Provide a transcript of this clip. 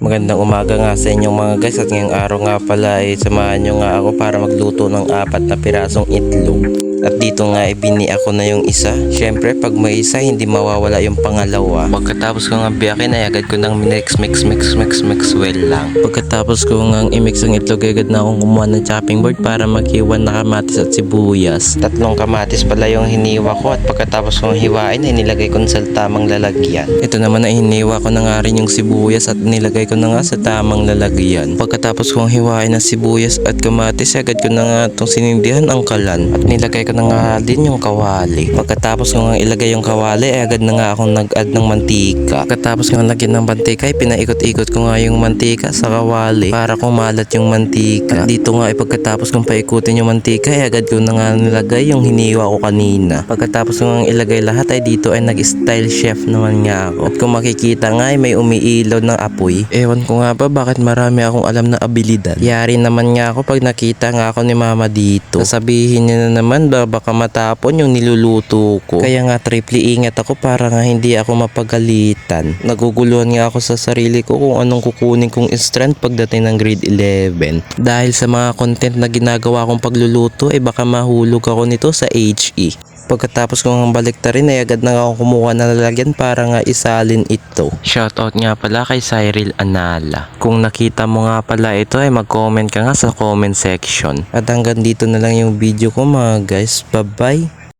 Magandang umaga nga sa inyong mga guys, at ngayong araw nga pala ay samahan nyo nga ako para magluto ng 4 na pirasong itlog. At dito nga ibini ako na yung isa. Syempre pag may isa hindi mawawala yung pangalawa. Pagkatapos ko nga biyakin ay agad ko nang mix well lang. Pagkatapos ko nga i-mix ang itlog, agad na akong kumuha ng chopping board para maghiwa na kamatis at sibuyas. 3 kamatis pala yung hiniwa ko, at pagkatapos kong hiwain ay nilagay ko sa tamang lalagyan. Ito naman ay hiniwa ko na nga rin yung sibuyas at nilagay ko na nga sa tamang lalagyan. Pagkatapos kong hiwain ang sibuyas at kamatis, agad ko na nga itong sinindihan ang kalan at nilagay ko na nga din yung kawali. Pagkatapos ko nga ilagay yung kawali ay agad na nga akong nag-add ng mantika. Pagkatapos nga lagyan ng mantika ay pinaikot-ikot ko nga yung mantika sa kawali para kumalat yung mantika. At dito nga ay pagkatapos kong paikutin yung mantika ay agad ko na nga nilagay yung hiniwa ko kanina. Pagkatapos ko nga ilagay lahat ay dito ay nag-style chef naman nga ako. At kung makikita nga ay may umiilaw ng apoy. Ewan ko nga ba bakit marami akong alam na abilidad. Yari naman nga ako pag nakita nga ako ni mama dito. Sasabihin niya na naman ba baka matapon yung niluluto ko. Kaya nga triple ingat ako para nga hindi ako mapagalitan. Naguguluhan nga ako sa sarili ko kung anong kukunin kong strength pagdating ng grade 11. Dahil sa mga content na ginagawa kong pagluluto ay baka mahulog ako nito sa HE. Pagkatapos kong baliktarin ay agad na ako kumuha na lalagyan para nga isalin ito. Shoutout nga pala kay Cyril Anala. Kung nakita mo nga pala ito ay mag-comment ka nga sa comment section. At hanggang dito na lang yung video ko mga guys. Bye bye!